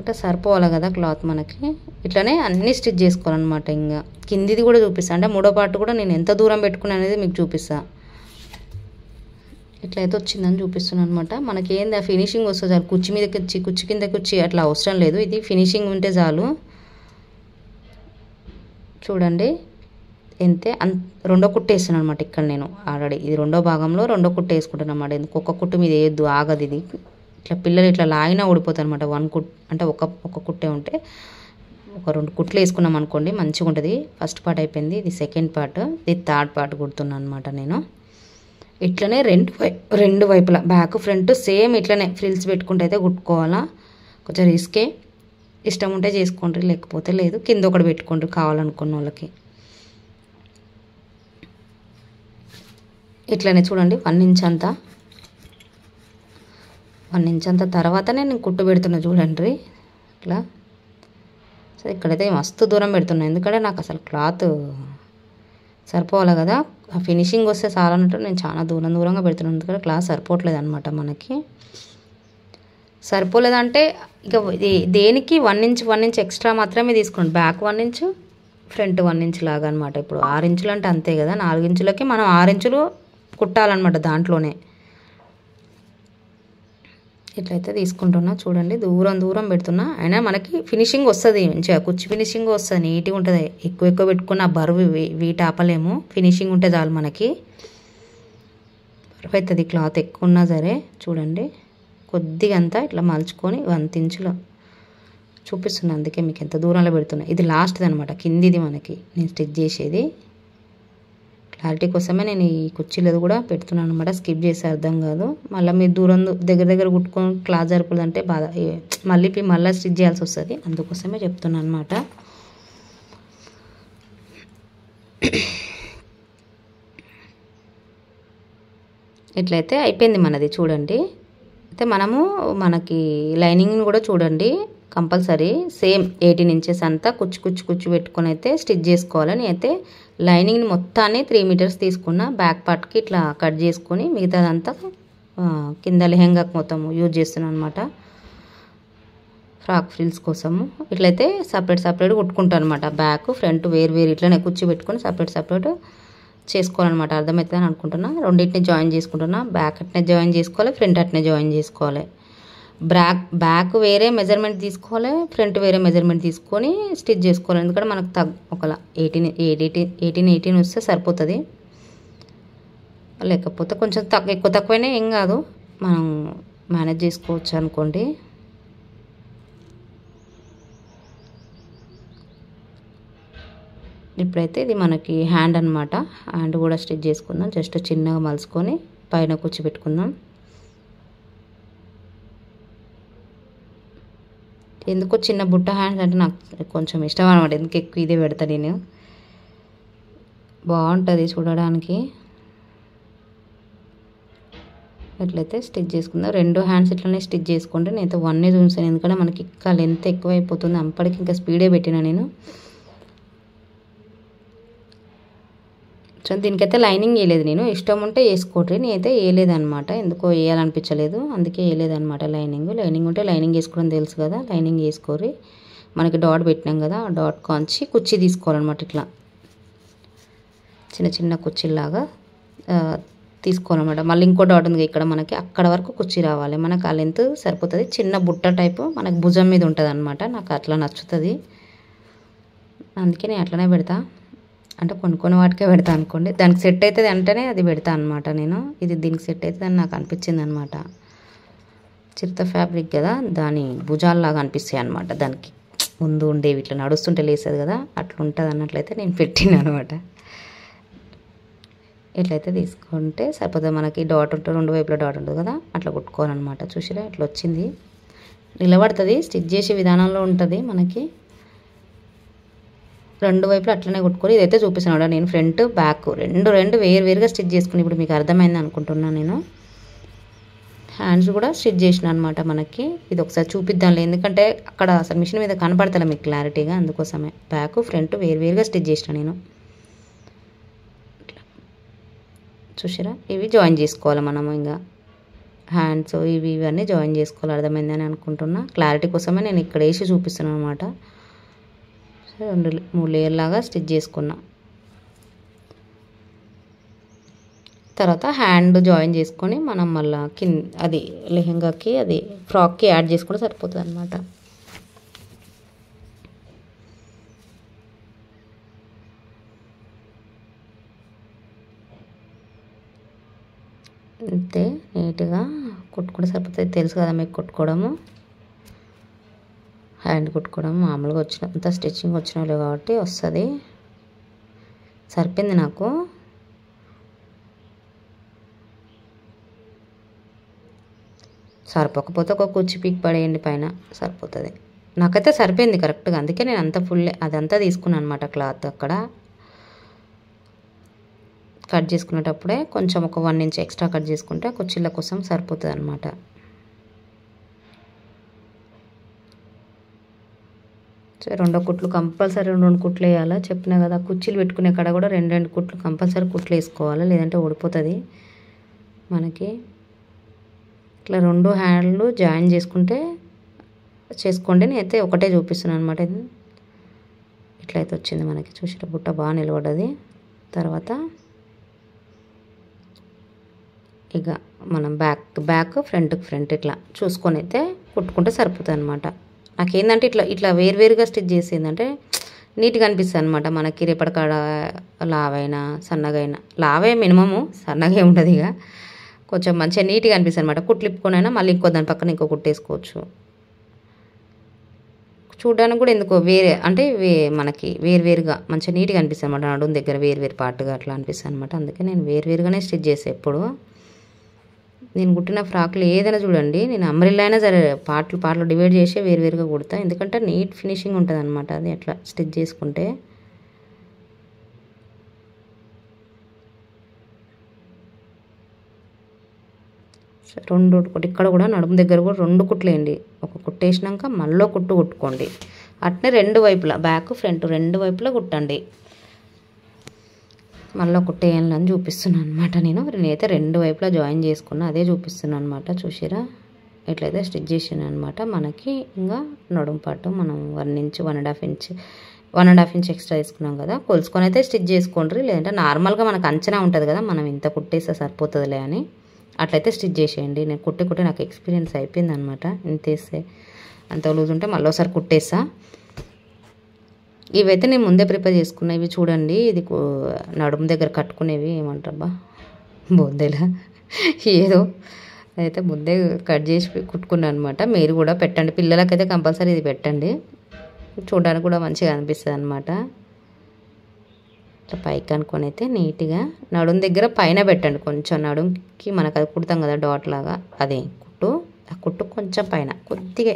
ఇట్లా సరిపోవాలి కదా క్లాత్ మనకి. ఇట్లనే అన్నీ స్టిచ్ చేసుకోవాలన్నమాట. ఇంకా కిందిది కూడా చూపిస్తాను, అంటే 3వ పార్ట్ కూడా నేను ఎంత దూరం పెట్టుకున్నా అనేది మీకు చూపిస్తాను. ఇట్లయితే వచ్చిందని చూపిస్తున్నాను అనమాట. మనకి ఏంది ఆ ఫినిషింగ్ వస్తుంది చాలు. కుచ్చి మీద కుచ్చి కింద కుచ్చి అట్లా అవసరం లేదు. ఇది ఫినిషింగ్ ఉంటే చాలు. చూడండి ఎంతే 2వ కుట్టు వేస్తున్నాను అనమాట. ఇక్కడ నేను ఆల్రెడీ ఇది 2వ భాగంలో 2వ కుట్టు వేసుకుంటాను అనమాట. ఎందుకు ఒక కుట్టు మీద వేయద్దు, ఆగదు ఇది. ఇట్లా పిల్లలు ఇట్లా లాగినా ఊడిపోతాయి అనమాట. 1 కుట్ అంటే ఒక కుట్టే ఉంటే ఒక 2 కుట్లు వేసుకున్నాం అనుకోండి, మంచిగా ఉంటుంది. ఫస్ట్ పార్ట్ అయిపోయింది, ఇది సెకండ్ పార్ట్, ఇది థర్డ్ పార్ట్ కుడుతున్నాను అనమాట నేను. ఇట్లనే రెండు వైపులా బ్యాక్ ఫ్రంట్ సేమ్ ఇట్లనే ఫ్రిల్స్ పెట్టుకుంటే అయితే కుట్టుకోవాలా. కొంచెం రిస్కే, ఇష్టం ఉంటే చేసుకోండి, లేకపోతే లేదు. కింద ఒకటి పెట్టుకోండి కావాలనుకున్న వాళ్ళకి. ఇట్లనే చూడండి 1 ఇంచ్ అంతా, 1 ఇంచ్ అంతా తర్వాత నేను కుట్టు పెడుతున్నా చూడండి ఇట్లా. సో ఇక్కడైతే మస్తు దూరం పెడుతున్నా, ఎందుకంటే నాకు అసలు క్లాత్ సరిపోవాలి కదా. ఆ ఫినిషింగ్ వస్తే చాలన్నట్టు నేను చాలా దూరంగా పెడుతున్నాను, ఎందుకంటే క్లాత్ సరిపోవట్లేదు అనమాట మనకి. సరిపోలేదంటే ఇక దేనికి 1 ఇంచ్ ఎక్స్ట్రా మాత్రమే తీసుకోండి. బ్యాక్ 1 ఇంచ్, ఫ్రంట్ 1 ఇంచ్ లాగా అనమాట. ఇప్పుడు 6 ఇంచులు అంటే అంతే కదా, 4 ఇంచులకి మనం 6 ఇంచులు కుట్టాలన్నమాట దాంట్లోనే. ఇట్లయితే తీసుకుంటున్నా చూడండి, దూరం పెడుతున్నా. అయినా మనకి ఫినిషింగ్ వస్తుంది మంచిగా, కుచ్చి ఫినిషింగ్ వస్తుంది, నీట్గా ఉంటుంది. ఎక్కువ పెట్టుకున్న బరువు వీటి ఆపలేము. ఫినిషింగ్ ఉంటే చాలు మనకి. బరువు అవుతుంది క్లాత్ ఎక్కువ ఉన్నా సరే. చూడండి కొద్దిగా అంతా ఇట్లా మలుచుకొని 1 ఇంచులో చూపిస్తున్నా, అందుకే మీకు ఎంత దూరంలో పెడుతున్నా. ఇది లాస్ట్ది అనమాట, కిందిది మనకి నేను స్టిచ్ చేసేది. క్లారిటీ కోసమే నేను ఈ కుర్చీలది కూడా పెడుతున్నాను అనమాట, స్కిప్ చేసి అర్థం కాదు. మళ్ళీ మీరు దగ్గర కుట్టుకొని క్లాత్ జరుపుదంటే బాధ, మళ్ళీ స్టిచ్ చేయాల్సి వస్తుంది. అందుకోసమే చెప్తున్నాను అనమాట. ఇట్లయితే అయిపోయింది మనది చూడండి. అయితే మనకి లైనింగ్ని కూడా చూడండి, కంపల్సరీ సేమ్ 18 ఇంచెస్ అంతా కుచ్చు పెట్టుకొని అయితే స్టిచ్ చేసుకోవాలి. నేనైతే లైనింగ్ని మొత్తాన్ని 3 మీటర్స్ తీసుకున్న, బ్యాక్ పార్ట్కి ఇట్లా కట్ చేసుకొని మిగతాదంతా కింద లెహెంగాకి మొత్తం యూజ్ చేస్తున్నాను అనమాట. ఫ్రాక్ ఫ్రిల్స్ కోసము ఇట్లయితే సపరేట్ కుట్టుకుంటాను అనమాట. బ్యాక్ ఫ్రంట్ వేరు ఇట్లనే పెట్టుకొని సపరేట్ చేసుకోవాలన్నమాట. అర్థమవుతుందని అనుకుంటున్నా. రెండింటిని జాయిన్ చేసుకుంటున్నా. బ్యాక్ అట్నే జాయిన్ చేసుకోవాలి, ఫ్రంట్ అట్నే జాయిన్ చేసుకోవాలి. బ్యాక్ వేరే మెజర్మెంట్ తీసుకోవాలి, ఫ్రంట్ వేరే మెజర్మెంట్ తీసుకొని స్టిచ్ చేసుకోవాలి. ఎందుకంటే మనకు ఒకలా 18 వస్తే సరిపోతుంది. లేకపోతే కొంచెం ఎక్కువ తక్కువైనా ఏం కాదు, మనం మేనేజ్ చేసుకోవచ్చు అనుకోండి. ఇప్పుడైతే ఇది మనకి హ్యాండ్ అనమాట. హ్యాండ్ కూడా స్టిచ్ చేసుకుందాం. జస్ట్ చిన్నగా మలుచుకొని పైన కూర్చోబెట్టుకుందాం. ఎందుకో చిన్న బుట్ట హ్యాండ్స్ అంటే నాకు కొంచెం ఇష్టం అనమాట. ఎందుకు ఎక్కువ ఇదే పెడతా నేను. బాగుంటుంది చూడడానికి. ఎట్లయితే స్టిచ్ చేసుకుందాం. 2 హ్యాండ్స్ ఇట్లనే స్టిచ్ చేసుకోండి. నేనైతే 1 చూసాను, ఎందుకంటే మనకి ఇంకా లెంత్ ఎక్కువ అయిపోతుంది. అప్పటికి ఇంకా స్పీడే పెట్టినా నేను. సో దీనికైతే లైనింగ్ వేయలేదు నేను. ఇష్టం ఉంటే వేసుకోండి, నేనైతే వేయలేదన్నమాట. ఎందుకో వేయాలనిపించలేదు, అందుకే వేయలేదన్నమాట. లైనింగ్ ఉంటే లైనింగ్ వేసుకోవడం తెలుసు కదా, లైనింగ్ వేసుకోరి. మనకి డాట్ పెట్టినాం కదా, ఆ డాట్ కాంచి కుర్చీ తీసుకోవాలన్నమాట. ఇట్లా చిన్న కుర్చీలాగా తీసుకోవాలన్నమాట. మళ్ళీ ఇంకో డాట్ ఉంది ఇక్కడ మనకి, అక్కడ వరకు కుర్చీ రావాలి. మనకు ఆ లెంత్ సరిపోతుంది. చిన్న బుట్ట టైపు మనకు భుజం మీద ఉంటుంది అనమాట. నాకు అట్లా నచ్చుతుంది, అందుకే నేను అట్లనే పెడతా. అంటే కొన్ని వాటికే పెడతా అనుకోండి. దానికి సెట్ అవుతుంది అంటేనే అది పెడతా అనమాట నేను. ఇది దీనికి సెట్ అవుతుంది అని నాకు అనిపించింది అనమాట. చిరుత ఫ్యాబ్రిక్ కదా, దాని భుజాల్లాగా అనిపిస్తాయి అనమాట. దానికి ముందు ఉండేవి ఇట్లా నడుస్తుంటే లేస్తుంది కదా, అట్లా ఉంటుంది అన్నట్లయితే నేను పెట్టిన అనమాట. ఇట్లయితే తీసుకుంటే సరిపోతుంది. మనకి డాట్ ఉంటుంది, 2 వైపులా డాట్ ఉంటుంది కదా, అట్లా కుట్టుకోవాలన్నమాట. చూసిరా ఇట్లా వచ్చింది. నిలబడుతుంది, స్టిచ్ చేసే విధానంలో ఉంటుంది మనకి. 2 వైపులు అట్లనే కుట్టుకొని ఇదైతే చూపిస్తున్నాడు. నేను ఫ్రంట్ బ్యాక్ రెండు వేరుగా స్టిచ్ చేసుకుని ఇప్పుడు మీకు అర్థమైంది అనుకుంటున్నాను నేను. హ్యాండ్స్ కూడా స్టిచ్ చేసిన అనమాట మనకి. ఇది ఒకసారి చూపిద్దాంలే, ఎందుకంటే అక్కడ అసలు మిషన్ మీద కనపడతలే మీకు క్లారిటీగా, అందుకోసమే. బ్యాక్ ఫ్రంట్ వేరుగా స్టిచ్ చేసిన నేను. చూసారా, ఇవి జాయిన్ చేసుకోవాలి మనము. ఇంకా హ్యాండ్స్ ఇవన్నీ జాయిన్ చేసుకోవాలి. అర్థమైందని అనుకుంటున్నా. క్లారిటీ కోసమే నేను ఇక్కడ వేసి చూపిస్తున్నాను అనమాట. 2-3 లేయర్ లాగా స్టిచ్ చేసుకున్నా. తర్వాత హ్యాండ్ జాయిన్ చేసుకొని మనం మళ్ళీ అది లెహెంగాకి అది ఫ్రాక్కి యాడ్ చేసుకుంటే సరిపోతుంది అనమాట. అంతే, నీట్గా కుట్టుకుంటే సరిపోతుంది. తెలుసు కదా మీకు కుట్టుకోవడము, హ్యాండ్ కుట్టుకోవడం మామూలుగా వచ్చినంత స్టిచ్చింగ్ వచ్చిన వాళ్ళు కాబట్టి వస్తుంది. సరిపోయింది నాకు. సరిపోకపోతే ఒక కుర్చీ పీక్ పడేయండి పైన, సరిపోతుంది. నాకైతే సరిపోయింది కరెక్ట్గా, అందుకే నేను అంత అదంతా తీసుకున్నాను అనమాట. క్లాత్ అక్కడ కట్ చేసుకునేటప్పుడే కొంచెం ఒక 1 ఇంచ్ ఎక్స్ట్రా కట్ చేసుకుంటే కుర్చీల కోసం సరిపోతుంది అనమాట. రెండో కుట్లు కంపల్సరీ 2 కుట్లు వేయాలి. చెప్పినా కదా, కుర్చీలు పెట్టుకునే కాడ కూడా 2 కుట్లు కంపల్సరీ కుట్లు వేసుకోవాలి, లేదంటే ఓడిపోతుంది మనకి. ఇట్లా 2 హ్యాండ్లు జాయిన్ చేసుకోండి. నేనైతే ఒకటే చూపిస్తున్నాను అనమాట. ఇట్లయితే వచ్చింది మనకి. చూసిన బుట్ట బాగా నిలబడ్డది. తర్వాత ఇక మనం బ్యాక్ ఫ్రంట్ ఇట్లా చూసుకొని అయితే కుట్టుకుంటే సరిపోతుంది అనమాట. నాకేంటంటే ఇట్లా వేరుగా స్టిచ్ చేసేందంటే నీట్గా అనిపిస్తుంది అనమాట. మనకి రేపటికాడ లావైనా సన్నగైనా, లావే మినిమము, సన్నగా ఉంటుంది. ఇక కొంచెం మంచిగా నీట్గా అనిపిస్తుంది అనమాట. కుట్లిప్పుకొనైనా మళ్ళీ ఇంకో దాని పక్కన ఇంకో కుట్టేసుకోవచ్చు. చూడడానికి కూడా ఎందుకో అంటే మనకి వేరుగా మంచిగా నీట్గా అనిపిస్తుంది అనమాట. నడుము దగ్గర వేరు పార్ట్గా అట్లా అనిపిస్తుంది అనమాట. అందుకే నేను వేరుగానే స్టిచ్ చేస్తాను ఎప్పుడు. నేను కుట్టిన ఫ్రాక్లు ఏదైనా చూడండి, నేను అంబ్రెల్లా అయినా సరే పార్ట్లు డివైడ్ చేసి వేరుగా కుడతా. ఎందుకంటే నీట్ ఫినిషింగ్ ఉంటుంది అనమాట అది అట్లా స్టిచ్ చేసుకుంటే. రెండు ఒకటి ఇక్కడ కూడా నడుము దగ్గర కూడా 2 కుట్లు వేయండి. ఒక కుట్టు వేసినాక మళ్ళీ కుట్టు కుట్టుకోండి. అట్నే 2 వైపులా బ్యాక్ ఫ్రంట్ 2 వైపులా కుట్టండి. మళ్ళీ కుట్టు వేయాలని చూపిస్తున్నాను అనమాట. నేనైతే 2 వైపులా జాయిన్ చేసుకున్నా, అదే చూపిస్తున్నాను అనమాట. చూసిరా ఇట్లయితే స్టిచ్ చేసాను అనమాట. మనకి ఇంకా నడుము పాటు మనం 1 ఇంచ్ 1.5 ఇంచ్ ఎక్స్ట్రా తీసుకున్నాం కదా, కొలుసుకొని అయితే స్టిచ్ చేసుకోండి. లేదంటే నార్మల్గా మనకు అంచనా ఉంటుంది కదా, మనం ఇంత కుట్టేస్తే సరిపోతుందిలే అని అట్లయితే స్టిచ్ చేసేయండి. నేను కుట్టి నాకు ఎక్స్పీరియన్స్ అయిపోయింది అనమాట. ఇంత వేస్తే అంత లూజ్ ఉంటే మళ్ళీ ఒకసారి కుట్టేస్తా. ఇవైతే నేను ముందే ప్రిపేర్ చేసుకున్నా. ఇవి చూడండి, ఇది నడుము దగ్గర కట్టుకునేవి ఏమంటారబ్బా, బొద్దెలా ఏదో అయితే ముందే కట్ చేసి కుట్టుకున్నాను అనమాట. మీరు కూడా పెట్టండి, పిల్లలకైతే కంపల్సరీ ఇది పెట్టండి. చూడడానికి కూడా మంచిగా అనిపిస్తుంది అనమాట. ఇట్లా పైకి అనుకొని అయితే నీట్గా నడుము దగ్గర పైన పెట్టండి. కొంచెం నడుముకి మనకు అది కుడతాం కదా డాట్ లాగా, అదే ఆ కుట్టు కొంచెం పైన కొద్దిగా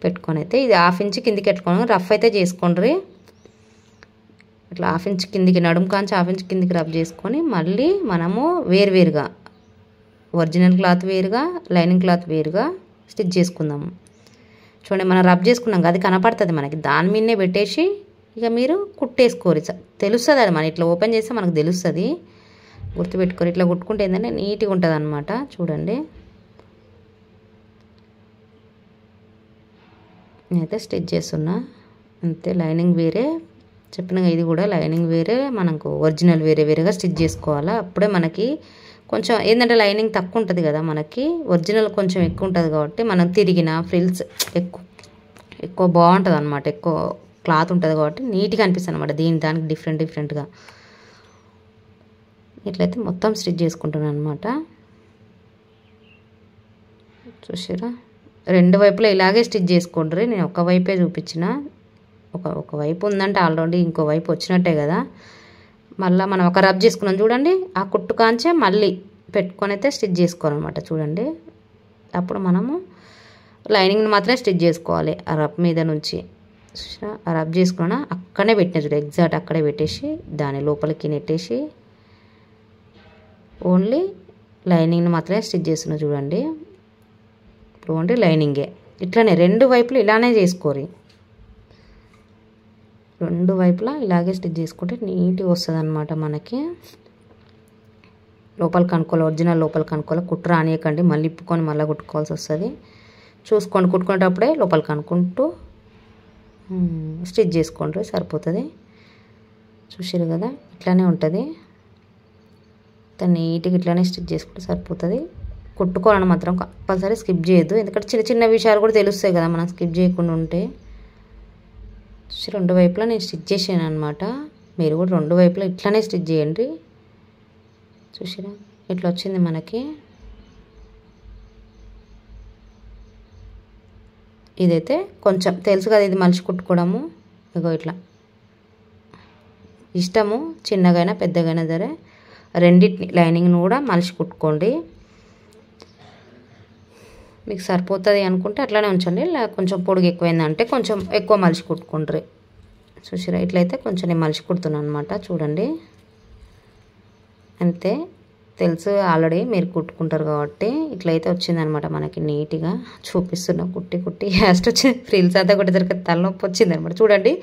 పెట్టుకొని అయితే ఇది 1/2 ఇంచ్ కిందికి పెట్టుకొని రఫ్ అయితే చేసుకోండి. ఇట్లా 1/2 ఇంచ్ కిందికి నడుము కాంచి 1/2 ఇంచ్ కిందికి రఫ్ చేసుకొని మళ్ళీ మనము వేరువేరుగా ఒరిజినల్ క్లాత్ వేరుగా, లైనింగ్ క్లాత్ వేరుగా స్టిచ్ చేసుకుందాము. చూడండి, మనం రబ్ చేసుకున్నాం కదా, అది కనపడుతుంది మనకి. దాని మీదనే పెట్టేసి ఇక మీరు కుట్టేసుకోరు. తెలుస్తుంది అది, మనం ఇట్లా ఓపెన్ చేస్తే మనకు తెలుస్తుంది. గుర్తుపెట్టుకోరు. ఇట్లా కుట్టుకుంటే ఏంటంటే నీట్గా ఉంటుంది అనమాట. చూడండి, నేనైతే స్టిచ్ చేస్తున్నా అంతే. లైనింగ్ వేరే చెప్పినగా, ఇది కూడా లైనింగ్ వేరే, మనకు ఒరిజినల్ వేరేగా స్టిచ్ చేసుకోవాలా. అప్పుడే మనకి కొంచెం ఏంటంటే లైనింగ్ తక్కువ ఉంటుంది కదా, మనకి ఒరిజినల్ కొంచెం ఎక్కువ ఉంటుంది కాబట్టి మనం తిరిగిన ఫ్రిల్స్ ఎక్కువ బాగుంటుంది అనమాట. ఎక్కువ క్లాత్ ఉంటుంది కాబట్టి నీట్గా అనిపిస్తుంది అనమాట. దానికి డిఫరెంట్గా ఇట్లయితే మొత్తం స్టిచ్ చేసుకుంటున్నాను అనమాట. చూసారా, 2 వైపులా ఇలాగే స్టిచ్ చేసుకోండి. నేను ఒక వైపే చూపించిన, ఒక వైపు ఉందంటే ఆల్రెడీ ఇంకో వైపు వచ్చినట్టే కదా. మళ్ళీ మనం ఒక రబ్ చేసుకున్నాం చూడండి, ఆ కుట్టు కాంచే మళ్ళీ పెట్టుకొని అయితే స్టిచ్ చేసుకోవాలన్నమాట. చూడండి, అప్పుడు మనము లైనింగ్ని మాత్రమే స్టిచ్ చేసుకోవాలి. ఆ రబ్ మీద నుంచి ఆ రబ్ చేసుకున్నా అక్కడనే పెట్టిన చూడ, ఎగ్జాక్ట్ అక్కడే పెట్టేసి దాని లోపలికి నెట్టేసి ఓన్లీ లైనింగ్ని మాత్రమే స్టిచ్ చేస్తున్నా. చూడండి, ఇప్పుడు ఓన్లీ లైనింగే. ఇట్లానే 2 వైపులు ఇలానే చేసుకోరు. 2 వైపులా ఇలాగే స్టిచ్ చేసుకుంటే నీట్గా వస్తుంది అనమాట. మనకి లోపలికి అనుకోవాలి, ఒరిజినల్ లోపలికి అనుకోవాలి. కుట్టు రానియకండి, మళ్ళీ ఇప్పుకొని మళ్ళీ కుట్టుకోవాల్సి వస్తుంది. చూసుకోండి, కుట్టుకునేటప్పుడే లోపలికి అనుకుంటూ స్టిచ్ చేసుకోండి, సరిపోతుంది. చూసారు కదా, ఇట్లానే ఉంటుంది. దాన్ని నీట్గా ఇట్లానే స్టిచ్ చేసుకుంటే సరిపోతుంది. కుట్టుకోవాలని మాత్రం కంపల్సరీ స్కిప్ చేయొద్దు, ఎందుకంటే చిన్న చిన్న విషయాలు కూడా తెలుస్తాయి కదా మనం స్కిప్ చేయకుండా ఉంటే. 2 వైపులా నేను స్టిచ్ చేసాను అనమాట. మీరు కూడా 2 వైపులా ఇట్లానే స్టిచ్ చేయండి. చూసారా, ఇట్లా వచ్చింది మనకి. ఇదైతే కొంచెం తెలుసు కదా, ఇది మలిచి కుట్టుకోవడము. ఇగో ఇట్లా ఇష్టము, చిన్నగైనా పెద్దగైనా సరే రెండింటిని లైనింగ్ను కూడా మలిచి కుట్టుకోండి. మీకు సరిపోతుంది అనుకుంటే అట్లానే ఉంచండి, కొంచెం పొడుగు ఎక్కువైందంటే కొంచెం ఎక్కువ మలిచి కుట్టుకుంటారు. చూసారా, ఇట్లయితే కొంచెం నేను మలిచి కుడుతున్నాను అనమాట. చూడండి, అంతే. తెలుసు ఆల్రెడీ మీరు కుట్టుకుంటారు కాబట్టి ఇట్లయితే వచ్చిందనమాట మనకి. నీట్గా చూపిస్తున్నా కుట్టి లాస్ట్ వచ్చింది. ఫ్రిల్స్ అంతా కూడా తలనొప్పి వచ్చింది అనమాట. చూడండి,